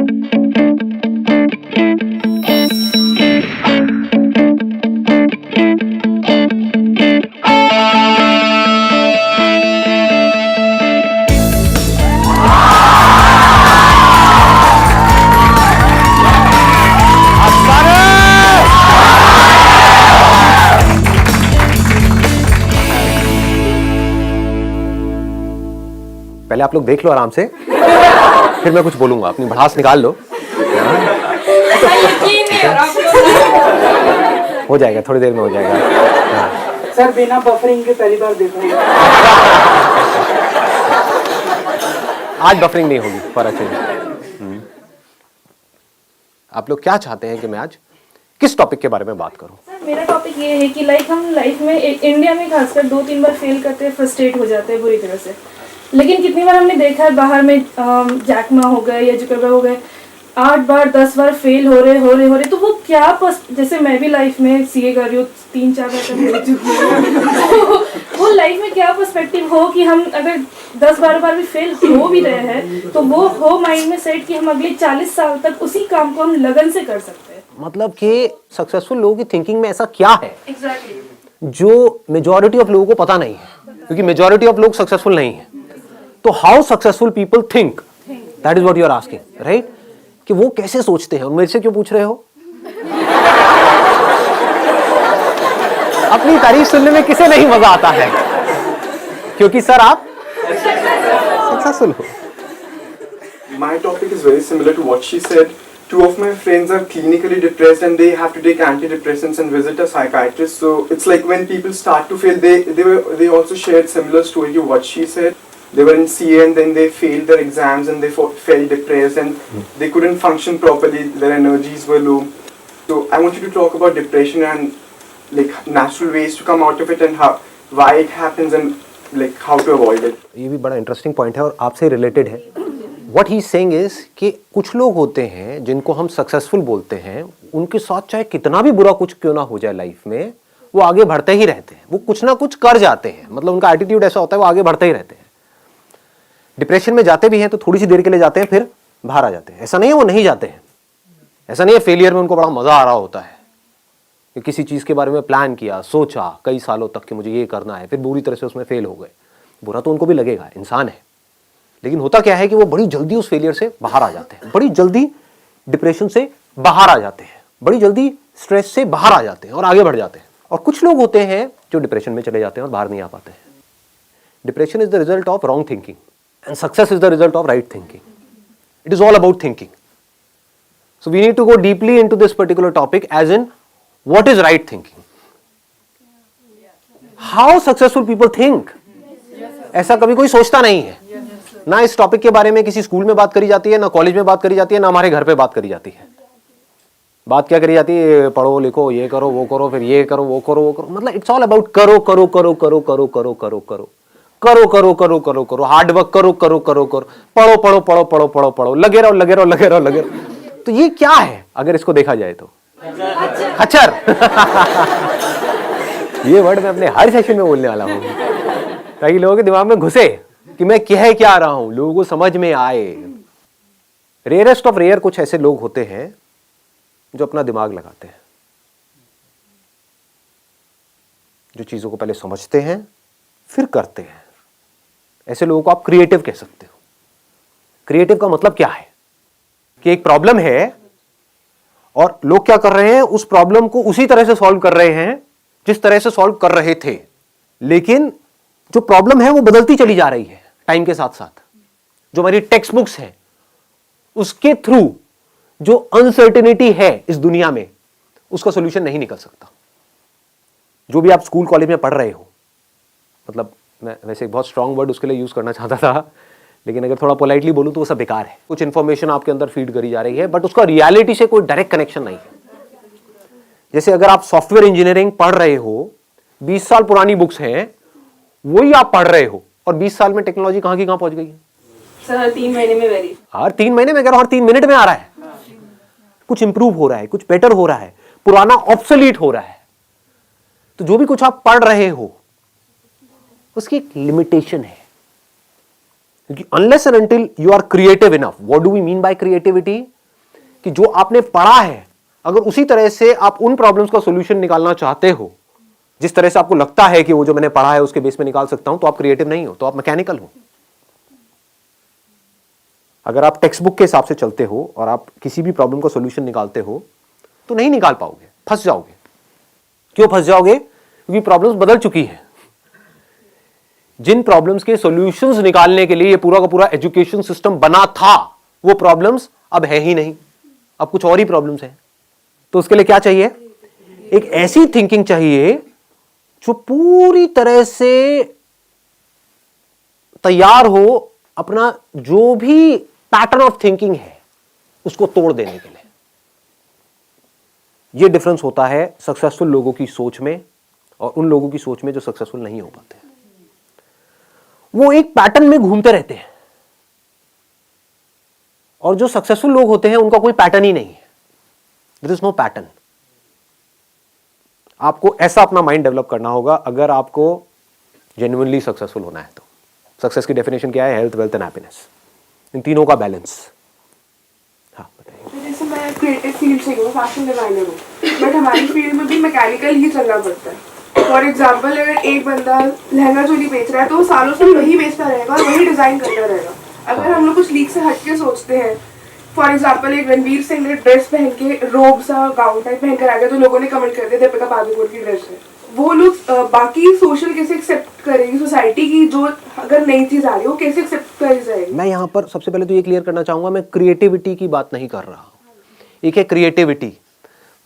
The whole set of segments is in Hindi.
पहले आप लोग देख लो आराम से, फिर मैं कुछ बोलूंगा। अपनी भड़ास निकाल लो। हो जाएगा, थोड़ी देर में हो जाएगा। सर बिना बफरिंग के पहली बार देख रहे हैं। आज बफरिंग नहीं होगी, पर अच्छे। आप लोग क्या चाहते हैं कि मैं आज किस टॉपिक के बारे में बात करूं? सर मेरा टॉपिक ये है कि हम लाइफ में इंडिया में खासकर 2-3 बार फेल करते हैं, फ्रस्ट्रेट हो जाते हैं बुरी तरह से। लेकिन कितनी बार हमने देखा है बाहर में जैक मा हो गए या जुकरबर्ग हो गए, 8 बार 10 बार फेल हो रहे तो वो क्या जैसे मैं भी लाइफ में सीए कर रही हूँ, 3-4 बार तक हो चुकी हूँ। वो लाइफ में क्या पर्सपेक्टिव हो कि हम अगर 10-12 बार भी फेल हो भी रहे हैं तो वो हो माइंड में सेट कि हम अगले 40 साल तक उसी काम को हम लगन से कर सकते हैं। मतलब कि सक्सेसफुल लोगों की थिंकिंग में ऐसा क्या है एग्जैक्टली जो मेजॉरिटी ऑफ लोगों को पता नहीं है, क्योंकि मेजॉरिटी ऑफ लोग सक्सेसफुल नहीं है। तो how successful people think, that is what you are asking, right? कि वो कैसे सोचते हैं। और मेरे से क्यों पूछ रहे हो? अपनी तारीफ सुनने में किसे नहीं मजा आता है? क्योंकि सर आप सक्सेसफुल हो। My topic is very similar to what she said. 2 of my friends are clinically depressed and they have to take antidepressants and visit a psychiatrist. So it's like when people start to fail, they also shared similar story to what she said. They were in CA and then they failed their exams and they felt depressed and they couldn't function properly. Their energies were low. So I want you to talk about depression and like natural ways to come out of it and why it happens and like how to avoid it. ये भी बड़ा इंटरेस्टिंग पॉइंट है और आपसे रिलेटेड है। What he is saying is कि कुछ लोग होते हैं जिनको हम सक्सेसफुल बोलते हैं, उनके साथ चाहे कितना भी बुरा कुछ क्यों ना हो जाए लाइफ में, वो आगे बढ़ते ही रहते हैं। वो कुछ ना कुछ कर जाते हैं, मतलब उनका एटीट्यूड ऐसा होता है, वो आगे बढ़ते ही रहते हैं। डिप्रेशन में जाते भी हैं तो थोड़ी सी देर के लिए जाते हैं, फिर बाहर आ जाते हैं। ऐसा नहीं है वो नहीं जाते हैं, ऐसा नहीं है फेलियर में उनको बड़ा मजा आ रहा होता है कि किसी चीज के बारे में प्लान किया, सोचा कई सालों तक कि मुझे ये करना है, फिर बुरी तरह से उसमें फेल हो गए। बुरा तो उनको भी लगेगा, इंसान है। लेकिन होता क्या है कि वो बड़ी जल्दी उस फेलियर से बाहर आ जाते हैं, बड़ी जल्दी डिप्रेशन से बाहर आ जाते हैं, बड़ी जल्दी स्ट्रेस से बाहर आ जाते हैं और आगे बढ़ जाते हैं। और कुछ लोग होते हैं जो डिप्रेशन में चले जाते हैं और बाहर नहीं आ पाते हैं। Depression is the result of wrong thinking and success is the result of right thinking. It is all about thinking. So we need to go deeply into this particular topic, as in what is right thinking, how successful people think. ऐसा कभी कोई सोचता नहीं है। ना इस टॉपिक के बारे में किसी स्कूल में बात करी जाती है, ना कॉलेज में बात करी जाती है, ना हमारे घर पे बात करी जाती है। बात क्या करी जाती है? पढ़ो लिखो, ये करो वो करो, फिर ये करो वो करो वो करो। मतलब इट्स ऑल अबाउट करो करो करो करो करो करो करो करो करो करो करो करो करो, हार्ड वर्क करो करो करो करो, पढ़ो पढ़ो पढ़ो पढ़ो पढ़ो पढ़ो, लगे रहो लगे रहो लगे रहो लगे रहो। तो ये क्या है अगर इसको देखा जाए तो? खच्चर। ये वर्ड मैं अपने हर सेशन में बोलने वाला हूं ताकि लोगों के दिमाग में घुसे कि मैं कह क्या रहा हूं, लोगों को समझ में आए। रेयरेस्ट ऑफ रेयर कुछ ऐसे लोग होते हैं जो अपना दिमाग लगाते हैं, जो चीजों को पहले समझते हैं फिर करते हैं। ऐसे लोगों को आप क्रिएटिव कह सकते हो। क्रिएटिव का मतलब क्या है कि एक प्रॉब्लम है और लोग क्या कर रहे हैं, उस प्रॉब्लम को उसी तरह से सॉल्व कर रहे हैं जिस तरह से सॉल्व कर रहे थे, लेकिन जो प्रॉब्लम है वो बदलती चली जा रही है टाइम के साथ साथ। जो हमारी टेक्स्ट बुक्स है उसके थ्रू जो अनसर्टेनिटी है इस दुनिया में, उसका सॉल्यूशन नहीं निकल सकता। जो भी आप स्कूल कॉलेज में पढ़ रहे हो, मतलब मैं वैसे एक बहुत स्ट्रांग वर्ड उसके लिए यूज करना चाहता था, लेकिन अगर थोड़ा पोलाइटली बोलूं तो वो सब बेकार है। कुछ इंफॉर्मेशन आपके अंदर फीड करी जा रही है, बट उसका रियलिटी से कोई डायरेक्ट कनेक्शन नहीं है। जैसे अगर आप सॉफ्टवेयर इंजीनियरिंग पढ़ रहे हो, 20 साल पुरानी बुक्स हैं, वही आप पढ़ रहे हो, और 20 साल में टेक्नोलॉजी कहां की कहां पहुंच गई है। सर 3 महीने में वेरी, हर 3 महीने में, हर 3 मिनट में आ रहा है। कुछ इंप्रूव हो रहा है, कुछ बेटर हो रहा है, पुराना ऑब्सोलीट हो रहा है। तो जो भी कुछ आप पढ़ रहे हो उसकी एक लिमिटेशन है, क्योंकि unless and until you are creative enough. What do we mean by creativity? कि जो आपने पढ़ा है अगर उसी तरह से आप उन प्रॉब्लम्स का सॉल्यूशन निकालना चाहते हो जिस तरह से आपको लगता है कि वो जो मैंने पढ़ा है उसके बेस में निकाल सकता हूं, तो आप क्रिएटिव नहीं हो, तो आप मैकेनिकल हो। अगर आप टेक्स्ट बुक के हिसाब से चलते हो और आप किसी भी प्रॉब्लम का सॉल्यूशन निकालते हो तो नहीं निकाल पाओगे, फंस जाओगे। क्यों फंस जाओगे? क्योंकि प्रॉब्लम्स बदल चुकी हैं। जिन प्रॉब्लम्स के सॉल्यूशंस निकालने के लिए ये पूरा का पूरा एजुकेशन सिस्टम बना था, वो प्रॉब्लम्स अब है ही नहीं, अब कुछ और ही प्रॉब्लम्स हैं। तो उसके लिए क्या चाहिए? एक ऐसी थिंकिंग चाहिए जो पूरी तरह से तैयार हो अपना जो भी पैटर्न ऑफ थिंकिंग है उसको तोड़ देने के लिए। यह डिफरेंस होता है सक्सेसफुल लोगों की सोच में और उन लोगों की सोच में जो सक्सेसफुल नहीं हो पाते। वो एक पैटर्न में घूमते रहते हैं और जो सक्सेसफुल लोग होते हैं उनका कोई पैटर्न ही नहीं है। There is no pattern. आपको ऐसा अपना माइंड डेवलप करना होगा अगर आपको जेन्युइनली सक्सेसफुल होना है। तो सक्सेस की डेफिनेशन क्या है? हेल्थ, वेल्थ एंड हैप्पीनेस, इन तीनों का बैलेंस। हाँ बताइए। जैसे मैं क्रिएटिव फील्ड से हूँ, फैशन डिजाइनर हूँ, बट हमारी फील्ड में भी मैकेनिकल ही चलना पड़ता है। फॉर एग्जाम्पल अगर एक बंदा लहंगा चोली बेच रहा है तो वो सालों से वही बेचता रहेगा और वही डिजाइन करता रहेगा। अगर हम लोग कुछ लीक से हटके सोचते हैं, फॉर एग्जाम्पल एक रणवीर सिंह ने ड्रेस पहन के रोब सा गाउन टाइप पहन कर आ गया तो लोगों ने कमेंट कर दिया दीपिका पादुकोण की ड्रेस है। वो लोग बाकी सोशल कैसे एक्सेप्ट करेगी सोसाइटी की जो अगर नई चीज आ रही हो कैसे एक्सेप्ट करी जाएगी? मैं यहां पर सबसे पहले तो ये क्लियर करना चाहूंगा, मैं क्रिएटिविटी की बात नहीं कर रहा। एक है क्रिएटिविटी,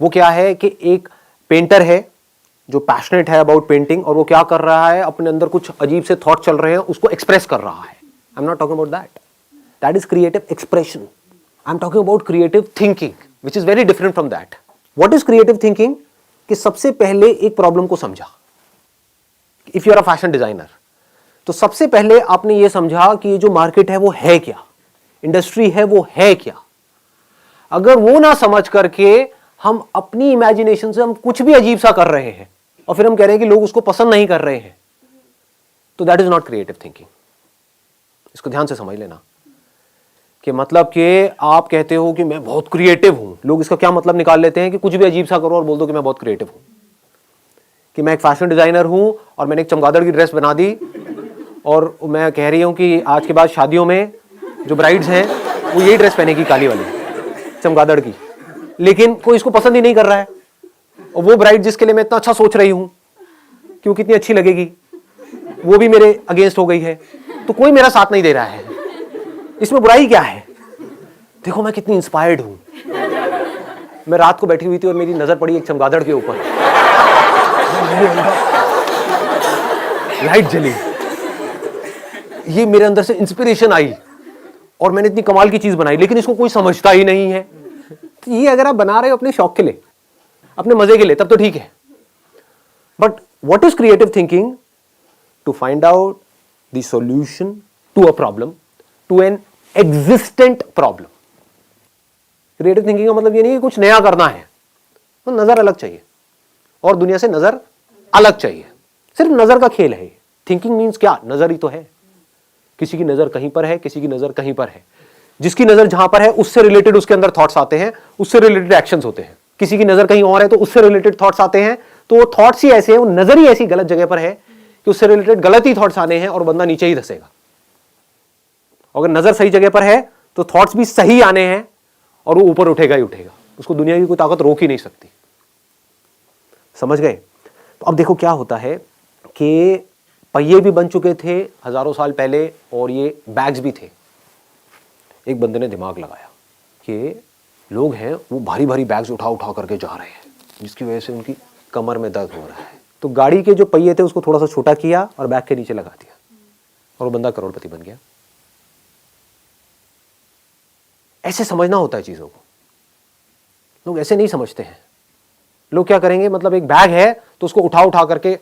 वो क्या है कि एक पेंटर है जो पैशनेट है अबाउट पेंटिंग और वो क्या कर रहा है, अपने अंदर कुछ अजीब से थॉट चल रहे हैं उसको एक्सप्रेस कर रहा है। I am not talking about that, that is creative expression. I am talking about creative thinking which is very different from that. What is creative thinking? कि सबसे पहले एक प्रॉब्लम को समझा। If you are a fashion designer तो सबसे पहले आपने ये समझा कि ये जो मार्केट है वो है क्या, इंडस्ट्री है वो है क्या। अगर वो ना समझ करके हम अपनी इमेजिनेशन से हम कुछ भी अजीब सा कर रहे हैं और फिर हम कह रहे हैं कि लोग उसको पसंद नहीं कर रहे हैं, तो that is not creative thinking. इसको ध्यान से समझ लेना कि मतलब कि आप कहते हो कि मैं बहुत क्रिएटिव हूं, लोग इसका क्या मतलब निकाल लेते हैं कि कुछ भी अजीब सा करो और बोल दो कि मैं बहुत क्रिएटिव हूं, कि मैं एक फैशन डिजाइनर हूं और मैंने एक चमगादड़ की ड्रेस बना दी और मैं कह रही हूं कि आज के बाद शादियों में जो ब्राइड्स हैं वो यही ड्रेस पहनेगी, काली वाली चमगादड़ की, लेकिन कोई इसको पसंद ही नहीं कर रहा है। और वो ब्राइड जिसके लिए मैं इतना अच्छा सोच रही हूं कि वो कितनी अच्छी लगेगी, वो भी मेरे अगेंस्ट हो गई है, तो कोई मेरा साथ नहीं दे रहा है। इसमें बुराई क्या है? देखो मैं कितनी इंस्पायर्ड हूं। मैं रात को बैठी हुई थी और मेरी नजर पड़ी एक चमगादड़ के ऊपर, लाइट जली, ये मेरे अंदर से इंस्पिरेशन आई और मैंने इतनी कमाल की चीज बनाई, लेकिन इसको कोई समझता ही नहीं है। तो ये अगर आप बना रहे हो अपने शौक के लिए, अपने मजे के लिए, तब तो ठीक है। But what is creative thinking? To find out the solution to a problem, to an existent problem. Creative thinking का मतलब ये नहीं कि कुछ नया करना है, तो नजर अलग चाहिए और दुनिया से नजर अलग चाहिए। सिर्फ नजर का खेल है। थिंकिंग मीन्स क्या? नजर ही तो है। किसी की नजर कहीं पर है, किसी की नजर कहीं पर है। जिसकी नजर जहां पर है उससे रिलेटेड उसके अंदर थॉट्स आते हैं, उससे रिलेटेड एक्शंस होते हैं। किसी की नजर कहीं और है तो उससे रिलेटेड थॉट्स आते हैं, तो वो थॉट्स ही ऐसे हैं, वो नजर ही ऐसी गलत जगह पर है कि उससे रिलेटेड गलत ही थॉट्स आने हैं और बंदा नीचे ही धसेगा। अगर नजर सही जगह पर है तो थॉट्स भी सही आने हैं और वो ऊपर उठेगा ही उठेगा। उसको दुनिया की कोई ताकत रोक ही नहीं सकती। समझ गए? तो अब देखो क्या होता है कि पहिए भी बन चुके थे हजारों साल पहले और ये बैग्स भी थे। एक बंदे ने दिमाग लगाया कि लोग हैं वो भारी भारी बैग्स उठा उठा करके जा रहे हैं, जिसकी वजह से उनकी कमर में दर्द हो रहा है। तो गाड़ी के जो पहिए थे उसको थोड़ा सा छोटा किया और बैग के नीचे लगा दिया और वो बंदा करोड़पति बन गया। ऐसे समझना होता है चीजों को। लोग ऐसे नहीं समझते हैं। लोग क्या करेंगे, मतलब एक बैग है तो उसको उठा उठा करके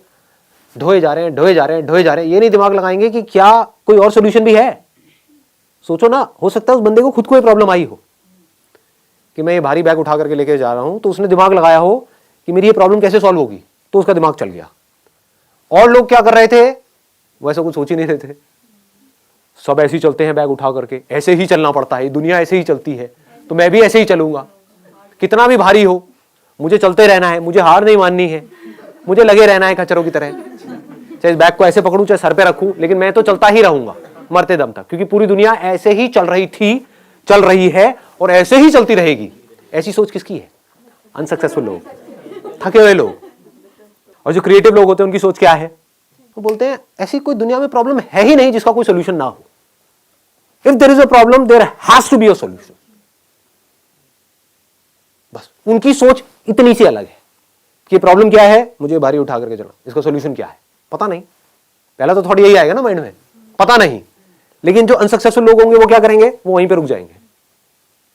ढोए जा रहे हैं, ढोए जा रहे हैं, ढोए जा रहे हैं। ये नहीं दिमाग लगाएंगे कि क्या कोई और सोल्यूशन भी है। सोचो ना, हो सकता है उस बंदे को खुद को ये प्रॉब्लम आई हो कि मैं ये भारी बैग उठा करके लेके जा रहा हूं, तो उसने दिमाग लगाया हो कि मेरी ये प्रॉब्लम कैसे सॉल्व होगी, तो उसका दिमाग चल गया। और लोग क्या कर रहे थे, वो ऐसा कुछ सोच ही नहीं रहे थे। सब ऐसे ही चलते हैं बैग उठा करके, ऐसे ही चलना पड़ता है, दुनिया ऐसे ही चलती है, तो मैं भी ऐसे ही चलूंगा, कितना भी भारी हो मुझे चलते रहना है, मुझे हार नहीं माननी है, मुझे लगे रहना है खच्चरों की तरह, चाहे इस बैग को ऐसे पकड़ूं चाहे सर पे रखूं, लेकिन मैं तो चलता ही रहूंगा मरते दम तक, क्योंकि पूरी दुनिया ऐसे ही चल रही थी, चल रही है और ऐसे ही चलती रहेगी। ऐसी सोच किसकी है? अनसक्सेसफुल लोग, थके हुए लोग। और जो क्रिएटिव लोग होते हैं उनकी सोच क्या है? वो बोलते हैं ऐसी कोई दुनिया में प्रॉब्लम है ही नहीं जिसका कोई सोल्यूशन ना हो। If there is a problem there has to be a solution. बस उनकी सोच इतनी सी अलग है कि प्रॉब्लम क्या है, मुझे भारी उठा करके चलो, इसका सोल्यूशन क्या है पता नहीं। पहला तो थोड़ी यही आएगा ना माइंड में, पता नहीं। लेकिन जो अनसक्सेसफुल लोग होंगे वो क्या करेंगे? वो वहीं पे रुक जाएंगे,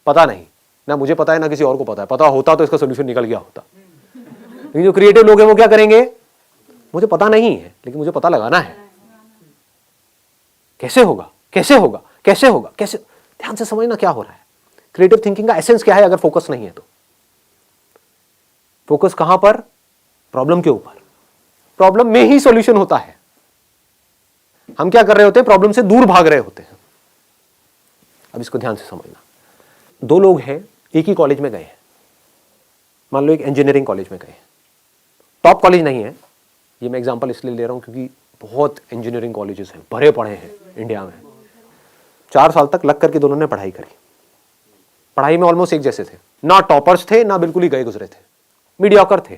पता नहीं, ना मुझे पता है ना किसी और को पता है, पता होता तो इसका सोल्यूशन निकल गया होता। लेकिन जो क्रिएटिव लोग हैं वो क्या करेंगे? मुझे पता नहीं है लेकिन मुझे पता लगाना है, कैसे होगा, कैसे होगा, कैसे होगा, कैसे। ध्यान से समझना क्या हो रहा है। क्रिएटिव थिंकिंग का एसेंस क्या है? अगर फोकस नहीं है तो फोकस कहां पर? प्रॉब्लम के ऊपर। प्रॉब्लम में ही सॉल्यूशन होता है। हम क्या कर रहे होते हैं? प्रॉब्लम से दूर भाग रहे होते हैं। अब इसको ध्यान से समझना। दो लोग हैं, एक ही कॉलेज में गए हैं, मान लो एक इंजीनियरिंग कॉलेज में गए हैं, टॉप कॉलेज नहीं है, ये मैं एग्जांपल इसलिए ले रहा हूं क्योंकि बहुत इंजीनियरिंग कॉलेजेस हैं, भरे पड़े हैं इंडिया में। 4 साल तक लग करके दोनों ने पढ़ाई करी, पढ़ाई में ऑलमोस्ट एक जैसे थे, ना टॉपर्स थे ना बिल्कुल ही गए गुजरे थे, मीडियोकर थे।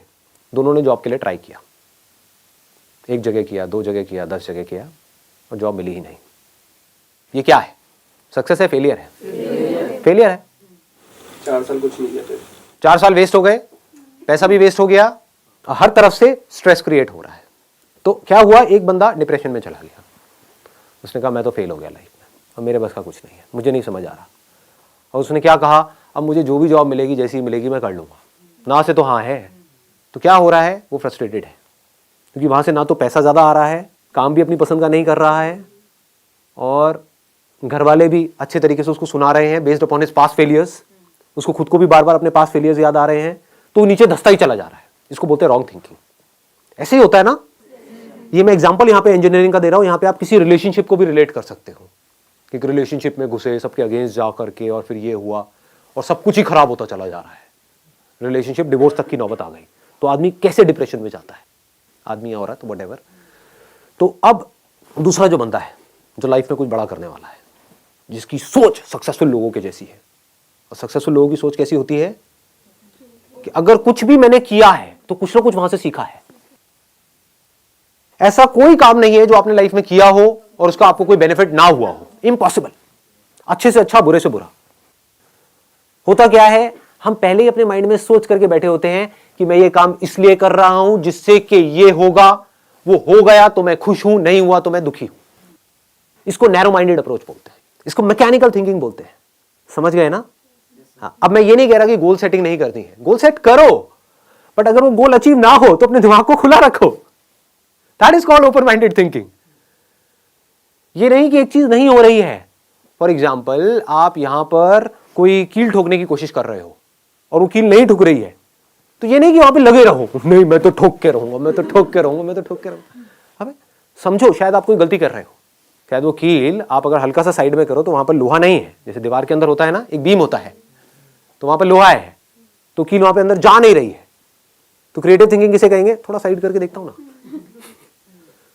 दोनों ने जॉब के लिए ट्राई किया, एक जगह किया, 2 जगह किया, 10 जगह किया और जॉब मिली ही नहीं। ये क्या है? सक्सेस है, फेलियर है? फेलियर है। 4 साल कुछ नहीं किया फिर। 4 साल वेस्ट हो गए, पैसा भी वेस्ट हो गया, हर तरफ से स्ट्रेस क्रिएट हो रहा है। तो क्या हुआ? एक बंदा डिप्रेशन में चला गया, उसने कहा मैं तो फेल हो गया लाइफ में, अब मेरे बस का कुछ नहीं है, मुझे नहीं समझ आ रहा। और उसने क्या कहा? अब मुझे जो भी जॉब मिलेगी, जैसी मिलेगी मैं कर लूंगा, ना से तो हाँ है। तो क्या हो रहा है? वो फ्रस्ट्रेटेड है क्योंकि वहां से ना तो पैसा ज्यादा आ रहा है, काम भी अपनी पसंद का नहीं कर रहा है, और घर वाले भी अच्छे तरीके से उसको सुना रहे हैं based upon his past failures, उसको खुद को भी बार बार अपने पास्ट फेलियर्स याद आ रहे हैं, तो नीचे धंसता ही चला जा रहा है। इसको बोलते हैं रॉन्ग थिंकिंग। ऐसे ही होता है ना। ये मैं एग्जांपल यहाँ पे इंजीनियरिंग का दे रहा हूँ, यहाँ पे आप किसी रिलेशनशिप को भी रिलेट कर सकते हो कि एक रिलेशनशिप में घुसे, सबके अगेंस्ट जा करके, और फिर ये हुआ और सब कुछ ही खराब होता चला जा रहा है, रिलेशनशिप डिवोर्स तक की नौबत आ गई, तो आदमी कैसे डिप्रेशन में जाता है, आदमी या औरत व्हाटएवर। तो अब दूसरा जो बंदा है, जो लाइफ में कुछ बड़ा करने वाला है, जिसकी सोच सक्सेसफुल लोगों के जैसी है, और सक्सेसफुल लोगों की सोच कैसी होती है कि अगर कुछ भी मैंने किया है तो कुछ ना कुछ वहां से सीखा है। ऐसा कोई काम नहीं है जो आपने लाइफ में किया हो और उसका आपको कोई बेनिफिट ना हुआ हो, इम्पॉसिबल। अच्छे से अच्छा, बुरे से बुरा। होता क्या है? हम पहले ही अपने माइंड में सोच करके बैठे होते हैं कि मैं ये काम इसलिए कर रहा हूं जिससे कि ये होगा, वो हो गया तो मैं खुश हूं, नहीं हुआ तो मैं दुखी हूं। इसको नैरो माइंडेड अप्रोच बोलते हैं, इसको मैकेनिकल थिंकिंग बोलते हैं। समझ गए ना? हाँ, अब मैं ये नहीं कह रहा कि गोल सेटिंग नहीं करनी है, गोल सेट करो, बट अगर वो गोल अचीव ना हो तो अपने दिमाग को खुला रखो। That is called open minded thinking. ये नहीं कि एक चीज नहीं हो रही है। फॉर एग्जाम्पल, आप यहां पर कोई कील ठोकने की कोशिश कर रहे हो और वो कील नहीं ठुक रही है, तो ये नहीं कि वहां पे लगे रहो, नहीं मैं तो ठोक के रहूंगा, मैं तो ठोक के रहूंगा, मैं तो ठोक के रहूंगा। अबे समझो, शायद आप कोई गलती कर रहे हो, शायद वो कील आप अगर हल्का सा साइड में करो तो वहां पर लोहा नहीं है, जैसे दीवार के अंदर होता है ना, एक बीम होता है, तो वहां पर लोहा है, तो कील वहां पे अंदर जा नहीं रही है। तो क्रिएटिव थिंकिंग किसे कहेंगे? थोड़ा साइड करके देखता हूं ना,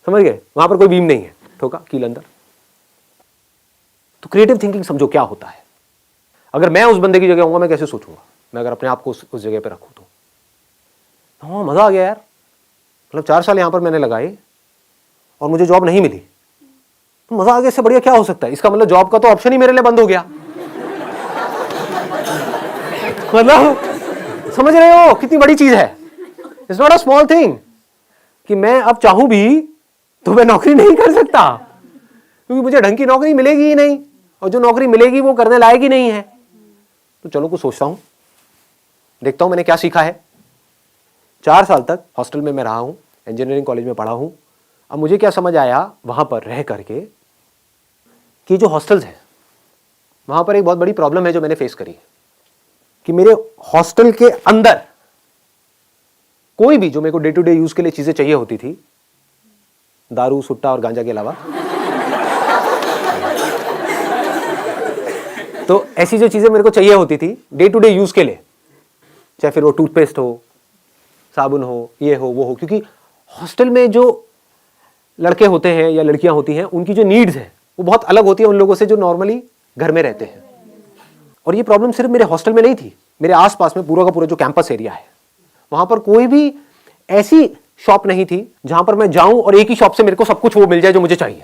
समझ गए? वहां पर कोई बीम नहीं है, ठोका कील अंदर। तो क्रिएटिव थिंकिंग समझो क्या होता है। अगर मैं उस बंदे की जगह होऊंगा, मैं कैसे सोचूंगा? मैं अगर अपने आप को उस जगह पे रखूं तो हाँ, मजा आ गया यार, मतलब 4 साल यहां पर मैंने लगाए और मुझे जॉब नहीं मिली, तो मजा आ गया, इससे बढ़िया क्या हो सकता है? इसका मतलब जॉब का तो ऑप्शन ही मेरे लिए बंद हो गया। मतलब समझ रहे हो कितनी बड़ी चीज है? It's not a small thing कि मैं अब चाहूं भी तो मैं नौकरी नहीं कर सकता, क्योंकि मुझे ढंग की नौकरी मिलेगी ही नहीं, और जो नौकरी मिलेगी वो करने लायक ही नहीं है। तो चलो कुछ सोचता हूं, देखता हूं मैंने क्या सीखा है। 4 साल तक हॉस्टल में मैं रहा हूं, इंजीनियरिंग कॉलेज में पढ़ा हूं। अब मुझे क्या समझ आया वहां पर रह करके कि जो हॉस्टल्स हैं वहां पर एक बहुत बड़ी प्रॉब्लम है जो मैंने फेस करी, कि मेरे हॉस्टल के अंदर कोई भी जो मेरे को डे टू डे यूज के लिए चीजें चाहिए होती थी, दारू, सुट्टा और गांजा के अलावा, तो ऐसी जो चीजें मेरे को चाहिए होती थी डे टू डे यूज के लिए, चाहे फिर वो टूथपेस्ट हो, साबुन हो, ये हो वो हो, क्योंकि हॉस्टल में जो लड़के होते हैं या लड़कियां होती हैं उनकी जो नीड्स है वो बहुत अलग होती है उन लोगों से जो नॉर्मली घर में रहते हैं। और ये प्रॉब्लम सिर्फ मेरे हॉस्टल में नहीं थी, मेरे आसपास में पूरा का पूरा जो कैंपस एरिया है वहां पर कोई भी ऐसी शॉप नहीं थी जहां पर मैं जाऊं और एक ही शॉप से मेरे को सब कुछ वो मिल जाए जो मुझे चाहिए।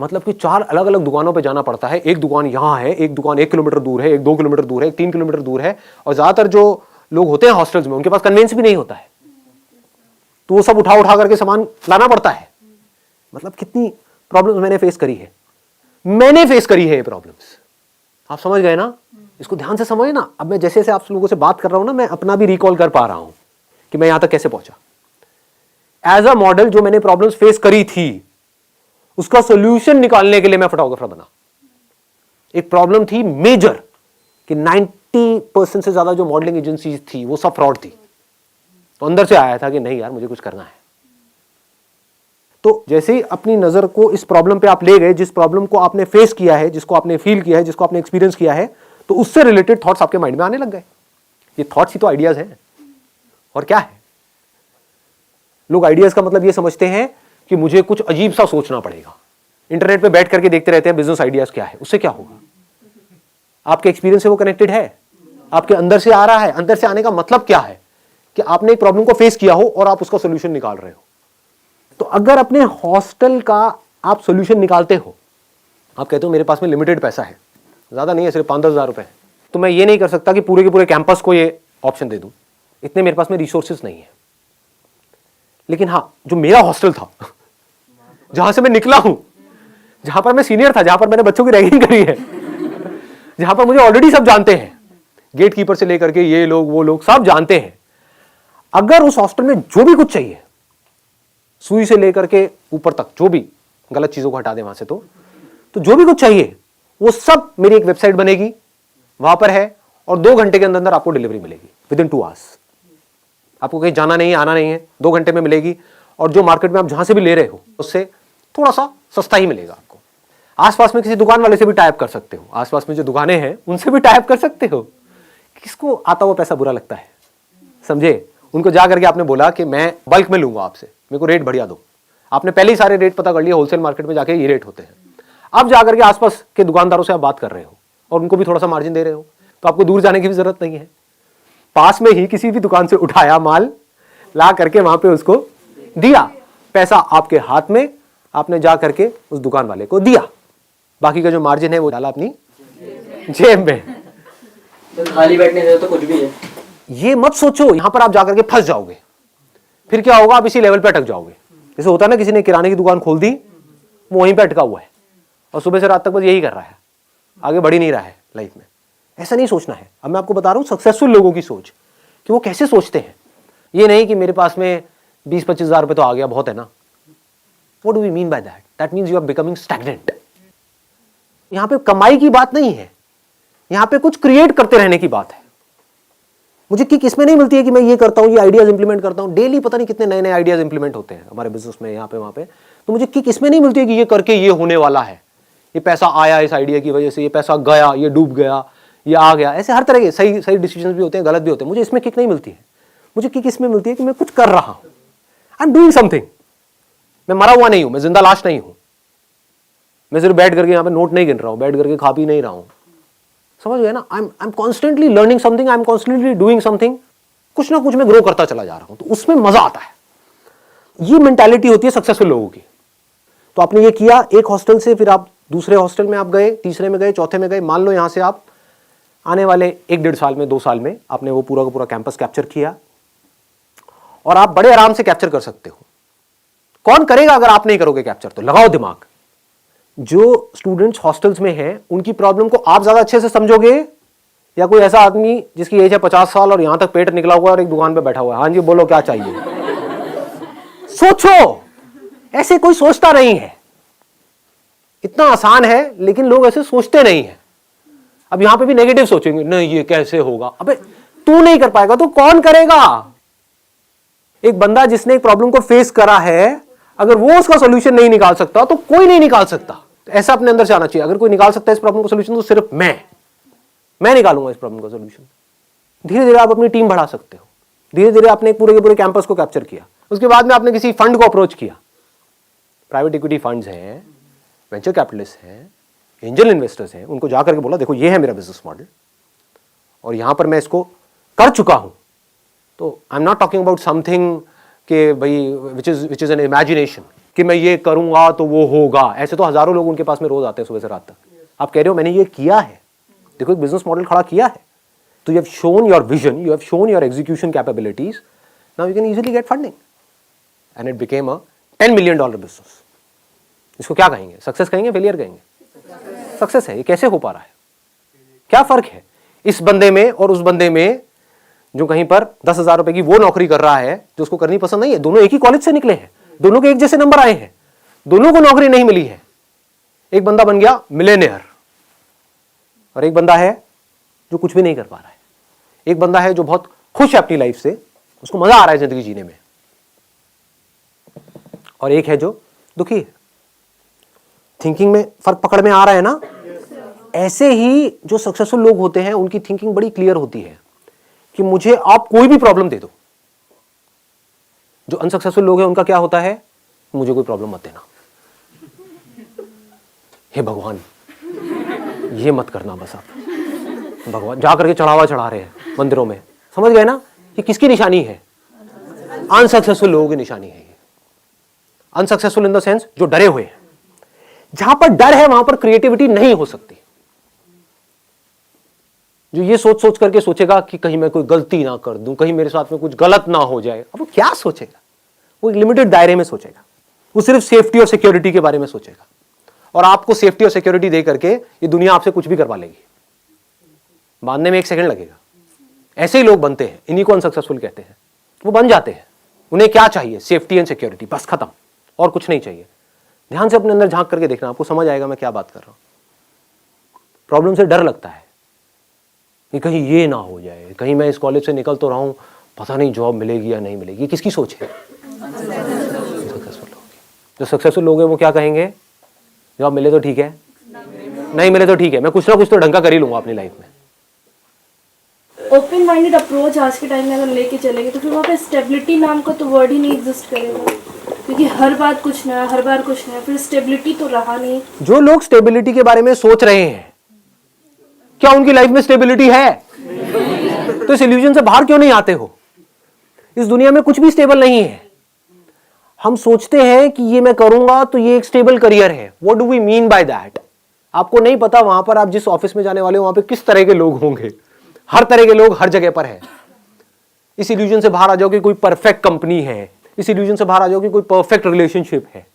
मतलब कि 4 अलग अलग दुकानों पे जाना पड़ता है, एक दुकान यहाँ है, एक दुकान 1 किलोमीटर दूर है, एक 2 किलोमीटर दूर है, एक 3 किलोमीटर दूर है, और ज्यादातर जो लोग होते हैं हॉस्टल्स में उनके पास कन्वेंस भी नहीं होता है, तो वो सब उठा उठा करके सामान लाना पड़ता है। मतलब कितनी प्रॉब्लम्स मैंने फेस करी है, मैंने फेस करी है ये प्रॉब्लम्स। आप समझ गए ना, इसको ध्यान से समझे ना। अब मैं जैसे जैसे आप लोगों से बात कर रहा हूं ना, मैं अपना भी रिकॉल कर पा रहा हूं कि मैं यहां तक कैसे पहुंचा। एज अ मॉडल जो मैंने प्रॉब्लम्स फेस करी थी उसका सोल्यूशन निकालने के लिए मैं फोटोग्राफर बना। एक प्रॉब्लम थी मेजर कि 90% से ज्यादा जो मॉडलिंग एजेंसीज थी वो सब फ्रॉड थी। तो अंदर से आया था कि नहीं यार मुझे कुछ करना है। तो जैसे ही अपनी नजर को इस प्रॉब्लम पे आप ले गए, जिस प्रॉब्लम को आपने फेस किया है, जिसको आपने फील किया है, जिसको आपने एक्सपीरियंस किया है, तो उससे रिलेटेड थॉट्स आपके माइंड में आने लग गए। ये थॉट्स ही तो आइडियाज हैं, और क्या है। लोग आइडियाज का मतलब ये समझते हैं कि मुझे कुछ अजीब सा सोचना पड़ेगा। इंटरनेट पे बैठ करके देखते रहते हैं बिजनेस आइडियाज क्या है, उससे क्या होगा। आपके एक्सपीरियंस से वो कनेक्टेड है, आपके अंदर से आ रहा है। अंदर से आने का मतलब क्या है कि आपने एक प्रॉब्लम को फेस किया हो और आप उसका सोल्यूशन निकाल रहे हो। तो अगर अपने हॉस्टल का आप सोल्यूशन निकालते हो, आप कहते हो मेरे पास में लिमिटेड पैसा है, ज्यादा नहीं है, सिर्फ 5-10 हज़ार रुपए है, तो मैं ये नहीं कर सकता कि पूरे के पूरे कैंपस को ये ऑप्शन दे दूं, इतने मेरे पास में रिसोर्सेज नहीं है। लेकिन हाँ, जो मेरा हॉस्टल था जहां से मैं निकला हूं, जहां पर मैं सीनियर था, जहां पर मैंने बच्चों की रैगिंग करी है, जहां पर मुझे ऑलरेडी सब जानते हैं, गेट कीपर से लेकर के ये लोग वो लोग सब जानते हैं। अगर उस हॉस्टल में जो भी कुछ चाहिए, सुई से लेकर के ऊपर तक, जो भी गलत चीजों को हटा दे वहां से, तो जो भी कुछ चाहिए वो सब मेरी एक वेबसाइट बनेगी, वहां पर है, और 2 घंटे के अंदर अंदर आपको डिलीवरी मिलेगी विदिन 2 आवर्स। आपको कहीं जाना नहीं है, आना नहीं है, 2 घंटे में मिलेगी। और जो मार्केट में आप जहां से भी ले रहे हो उससे थोड़ा सा सस्ता ही मिलेगा आपको। आसपास में किसी दुकान वाले से भी टाइप कर सकते हो, आसपास में जो दुकानें हैं उनसे भी टाइप कर सकते हो। किसको आता हुआ पैसा बुरा लगता है, समझे। उनको जा करके आपने बोला कि मैं बल्क में लूंगा आपसे, मेरे को रेट बढ़िया दो। आपने पहले ही सारे रेट पता कर लिए, होलसेल मार्केट में जाके ये रेट होते हैं। अब जाकर के आसपास के दुकानदारों से आप बात कर रहे हो और उनको भी थोड़ा सा मार्जिन दे रहे हो, तो आपको दूर जाने की भी जरूरत नहीं है। पास में ही किसी भी दुकान से उठाया माल, ला करके वहां पे उसको दिया, पैसा आपके हाथ में, आपने जा करके उस दुकान वाले को दिया, बाकी का जो मार्जिन है वो डाला अपनी जेब में। तो खाली बैठने से तो कुछ भी है। ये मत सोचो यहां पर आप जाकर के फंस जाओगे, फिर क्या होगा, आप इसी लेवल पे अटक जाओगे। जैसे होता है ना, किसी ने किराने की दुकान खोल दी, वो वहीं पे अटका हुआ है और सुबह से रात तक बस यही कर रहा है, आगे बढ़ ही नहीं रहा है लाइफ में। ऐसा नहीं सोचना है। अब मैं आपको बता रहा हूं सक्सेसफुल लोगों की सोच, कि वो कैसे सोचते हैं। ये नहीं कि मेरे पास में 20-25 हज़ार रुपए तो आ गया, बहुत है ना। What do we mean by that? That means you are becoming stagnant. यहां पे कमाई की बात नहीं है, यहां पे कुछ क्रिएट करते रहने की बात है। मुझे किक इसमें नहीं मिलती है कि मैं ये करता हूं, ये आइडियाज इंप्लीमेंट करता हूं। डेली पता नहीं कितने नए नए आइडियाज इंप्लीमेंट होते हैं हमारे बिजनेस में, यहाँ पे वहां पे। तो मुझे किक इसमें नहीं मिलती है कि ये करके ये होने वाला है, ये पैसा आया इस आइडिया की वजह से, ये पैसा गया, ये डूब गया, ये आ गया। ऐसे हर तरह के सही सही डिसीजन भी होते हैं, गलत भी होते हैं। मुझे इसमें किक नहीं मिलती है। मुझे किक इसमें मिलती है कि मैं कुछ कर रहा हूं, आई एम डूइंग समथिंग। मैं मरा हुआ नहीं हूं, मैं जिंदा लाश नहीं हूं। मैं सिर्फ बैठ करके यहाँ पे नोट नहीं गिन रहा हूं, बैठ करके खा पी नहीं रहा हूं। समझ गए ना। I am constantly learning something, I am constantly doing something. कुछ ना कुछ मैं ग्रो करता चला जा रहा हूं, तो उसमें मजा आता है। ये मेंटालिटी होती है सक्सेसफुल लोगों की। तो आपने ये किया, एक हॉस्टल से फिर आप दूसरे हॉस्टल में आप गए, तीसरे में गए, चौथे में गए। मान लो यहां से आप आने वाले 1-1.5 साल में, 2 साल में आपने वो पूरा का पूरा कैंपस कैप्चर किया, और आप बड़े आराम से कैप्चर कर सकते हो। कौन करेगा अगर आप नहीं करोगे कैप्चर? तो लगाओ दिमाग। जो स्टूडेंट्स हॉस्टल्स में हैं उनकी प्रॉब्लम को आप ज्यादा अच्छे से समझोगे, या कोई ऐसा आदमी जिसकी एज है 50 साल और यहां तक पेट निकला हुआ है और एक दुकान पे बैठा हुआ है, हाँ जी बोलो क्या चाहिए? सोचो। ऐसे कोई सोचता नहीं है। इतना आसान है, लेकिन लोग ऐसे सोचते नहीं है। अब यहां पे भी नेगेटिव सोचेंगे, नहीं ये कैसे होगा। अबे तू नहीं कर पाएगा तो कौन करेगा? एक बंदा जिसने एक प्रॉब्लम को फेस करा है, अगर वो उसका सॉल्यूशन नहीं निकाल सकता तो कोई नहीं निकाल सकता। तो ऐसा अपने अंदर से आना चाहिए, अगर कोई निकाल सकता है इस प्रॉब्लम का सॉल्यूशन तो सिर्फ मैं। मैं निकालूंगा इस प्रॉब्लम का सोल्यूशन। धीरे धीरे आप अपनी टीम बढ़ा सकते हो। धीरे धीरे आपने पूरे के पूरे कैंपस को कैप्चर किया। उसके बाद में आपने किसी फंड को अप्रोच किया, प्राइवेट इक्विटी फंड्स हैं, वेंचर कैपिटलिस्ट हैं, एंजल इन्वेस्टर्स हैं, उनको जाकर के बोला देखो ये है मेरा बिजनेस मॉडल और यहां पर मैं इसको कर चुका हूं। तो आई am not talking about something कि भाई विच इज एन इमेजिनेशन कि मैं ये करूंगा तो वो होगा। ऐसे तो हजारों लोग उनके पास में रोज आते हैं सुबह से रात तक। आप कह रहे हो मैंने ये किया है, देखो एक बिजनेस मॉडल खड़ा किया है, तो you have shown your vision, you have shown your execution capabilities, now you can easily get funding and it became a $10 million business. इसको क्या कहेंगे, सक्सेस कहेंगे, फेलियर कहेंगे? सक्सेस है। ये कैसे हो पा रहा है? क्या फर्क है इस बंदे में और उस बंदे में जो कहीं पर 10,000 रुपए की वो नौकरी कर रहा है जो उसको करनी पसंद नहीं है? दोनों एक ही कॉलेज से निकले हैं, दोनों के एक जैसे नंबर आए हैं, दोनों को नौकरी नहीं मिली है। एक बंदा बन गया मिलेनियर और एक बंदा है जो कुछ भी नहीं कर पा रहा है। एक बंदा है जो बहुत खुश है अपनी लाइफ से, उसको मजा आ रहा है जिंदगी जीने में, और एक है जो दुखी है। थिंकिंग में फर्क पकड़ में आ रहा है ना? ऐसे ही जो सक्सेसफुल लोग होते हैं उनकी थिंकिंग बड़ी क्लियर होती है कि मुझे आप कोई भी प्रॉब्लम दे दो। जो अनसक्सेसफुल लोग हैं उनका क्या होता है, मुझे कोई प्रॉब्लम मत देना, हे भगवान ये मत करना बस। आप भगवान जा करके चढ़ावा चढ़ा रहे हैं मंदिरों में, समझ गए ना? ये किसकी निशानी है? अनसक्सेसफुल लोगों की निशानी है। अनसक्सेसफुल इन द सेंस जो डरे हुए हैं। जहां पर डर है वहां पर क्रिएटिविटी नहीं हो सकती। जो ये सोच सोच करके सोचेगा कि कहीं मैं कोई गलती ना कर दूं, कहीं मेरे साथ में कुछ गलत ना हो जाए, अब वो क्या सोचेगा? वो एक लिमिटेड दायरे में सोचेगा। वो सिर्फ सेफ्टी और सिक्योरिटी के बारे में सोचेगा, और आपको सेफ्टी और सिक्योरिटी दे करके ये दुनिया आपसे कुछ भी करवा लेगी, बांधने में 1 सेकंड लगेगा। ऐसे ही लोग बनते हैं, इन्हीं को अनसक्सेसफुल कहते हैं। वो बन जाते हैं, उन्हें क्या चाहिए? सेफ्टी एंड सिक्योरिटी, बस खत्म, और कुछ नहीं चाहिए। ध्यान से अपने अंदर झांक करके देखना, आपको समझ आएगा मैं क्या बात कर रहा हूं। प्रॉब्लम से डर लगता है कि कहीं ये ना हो जाए, कहीं मैं इस कॉलेज से निकल तो रहा हूं, पता नहीं जॉब मिलेगी या नहीं मिलेगी। किसकी सोच है? सक्सेसफुल लोग। जो सक्सेसफुल लोग हैं वो क्या कहेंगे? जॉब मिले तो ठीक है, नहीं मिले तो ठीक है, मैं कुछ ना कुछ तो ढंग का कर ही लूंगा अपनी लाइफ में। ओपन माइंडेड अप्रोच आज के टाइम में अगर लेके चलेंगे तो फिर वहाँ पे स्टेबिलिटी नाम का तो वर्ड ही नहीं एग्जिस्ट करेगा, क्योंकि हर बात कुछ नया, हर बार कुछ नया, फिर स्टेबिलिटी तो रहा नहीं। जो लोग स्टेबिलिटी के बारे में सोच रहे हैं, क्या उनकी लाइफ में स्टेबिलिटी है? तो इस इल्यूजन से बाहर क्यों नहीं आते हो? इस दुनिया में कुछ भी स्टेबल नहीं है। हम सोचते हैं कि ये मैं करूंगा तो ये एक स्टेबल करियर है। What do we mean by that? आपको नहीं पता वहां पर आप जिस ऑफिस में जाने वाले हो वहां पे किस तरह के लोग होंगे। हर तरह के लोग हर जगह पर है। इस इल्यूजन से बाहर आ जाओ कि कोई परफेक्ट कंपनी है, इस इल्यूजन से बाहर आ जाओ कि कोई परफेक्ट रिलेशनशिप है।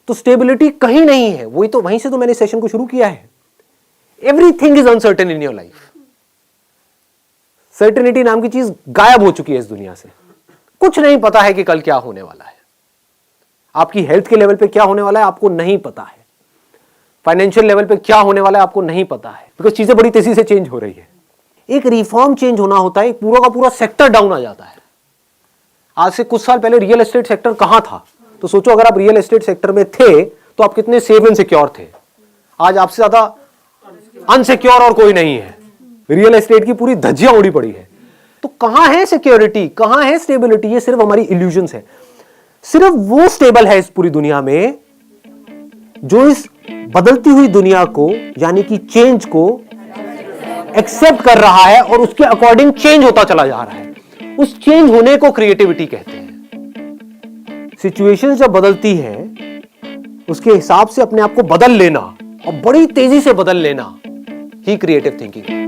तो स्टेबिलिटी कहीं नहीं है। वही तो, वहीं से तो मैंने सेशन को शुरू किया है। Everything is uncertain in your life. Certainty नाम की चीज गायब हो चुकी है इस दुनिया से। कुछ नहीं पता है कि कल क्या होने वाला है। आपकी हेल्थ के लेवल पे क्या होने वाला है आपको नहीं पता है। फाइनेंशियल लेवल पे क्या होने वाला है आपको नहीं पता है, बिकॉज चीजें बड़ी तेजी से चेंज हो रही है। एक रिफॉर्म चेंज होना होता है, पूरा का पूरा सेक्टर डाउन आ जाता है। आज से कुछ साल पहले रियल एस्टेट सेक्टर कहां था? तो सोचो अगर आप रियल एस्टेट सेक्टर में थे तो आप कितने सेफ एंड सिक्योर थे। आज आपसे ज्यादा अनसिक्योर और कोई नहीं है। रियल एस्टेट की पूरी धज्जियां उड़ी पड़ी है। तो कहां है सिक्योरिटी, कहां है स्टेबिलिटी? ये सिर्फ हमारी इल्यूजन्स है। सिर्फ वो स्टेबल है इस पूरी दुनिया में जो इस बदलती हुई दुनिया को, यानी कि चेंज को एक्सेप्ट कर रहा है और उसके अकॉर्डिंग चेंज होता चला जा रहा है। उस चेंज होने को क्रिएटिविटी कहते हैं। सिचुएशन जब बदलती है उसके हिसाब से अपने आप को बदल लेना और बड़ी तेजी से बदल लेना ही क्रिएटिव थिंकिंग है।